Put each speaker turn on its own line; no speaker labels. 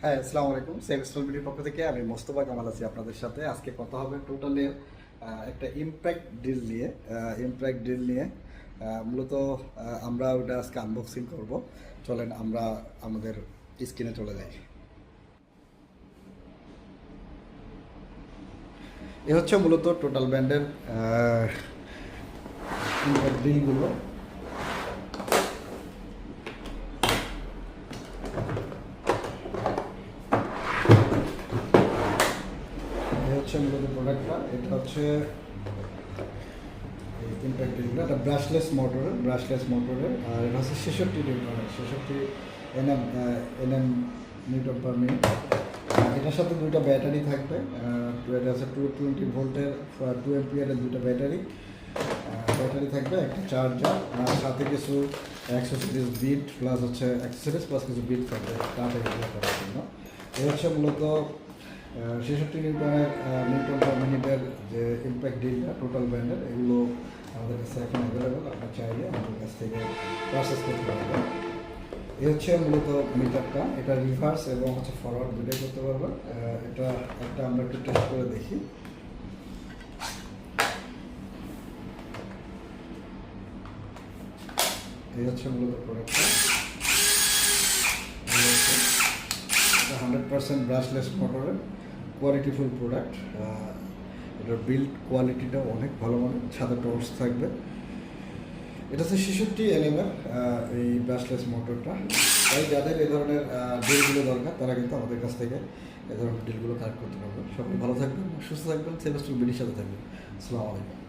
হ্যাঁ, আসসালামু আলাইকুম। সেলস্টল বিডির পক্ষ থেকে আমি মোস্তফা কামাল আছি আপনাদের সাথে। আজকে কথা হবে টোটালের একটা ইমপ্যাক্ট ডিল নিয়ে মূলত আমরা ওটা আজকে আনবক্সিং করব। চলেন আমরা আমাদের স্ক্রিনে চলে যাই। এ হচ্ছে মূলত টোটাল ব্র্যান্ডের ইমপ্যাক্ট ডিলগুলো। হচ্ছে মূলত প্রোডাক্টটা, এটা হচ্ছে ইমপ্যাক্ট ডিলগুলো, এটা ব্রাশলেস মোটরের আর এটা হচ্ছে 66 নিউটনের 66 এনএম নিউটন পার মিনিট। এটার সাথে দুইটা ব্যাটারি থাকবে। এটা হচ্ছে 220 ভোল্টের 2 এমপিয়ারের দুটো ব্যাটারি থাকবে, একটা চার্জার আর সাথে কিছু অ্যাক্সেসরিজ বিট প্লাস হচ্ছে অ্যাক্সেসরিজ প্লাস কিছু বিট থাকবে তাতে এগুলো করার জন্য। এই হচ্ছে মূলত 66 নিউটন পার মিনিটের যে ইমপ্যাক্ট ডিলটা টোটাল ব্র্যান্ডের, এগুলো আমাদের কাছে এখন অ্যাভেলেবেল। আপনার চাইলে আমাদের কাছ থেকে পারচেস করতে পারবেন। এই হচ্ছে মূলত মিটারটা, এটা রিভার্স এবং হচ্ছে ফরওয়ার্ড দুটোই করতে পারবেন। এটা একটা আমরা একটু টেস্ট করে দেখি। এই হচ্ছে মূলত প্রোডাক্টটা, এটা 100% ব্রাশলেস মোটরের কোয়ালিটিফুল প্রোডাক্ট। এটার বিল্ড কোয়ালিটিটা অনেক ভালো মানের, সাথে টর্চ থাকবে। এটা হচ্ছে 66 এনএমের এই ব্রাশলেস মোটরটা। তাই যাদের এই ধরনের ডিলগুলো দরকার তারা কিন্তু আমাদের কাছ থেকে এই ধরনের ডিলগুলো কালেক্ট করতে পারবেন। সবাই ভালো থাকবেন, সুস্থ থাকবেন, সেলস্টল বিডির সাথে থাকবেন। আসসালামু আলাইকুম।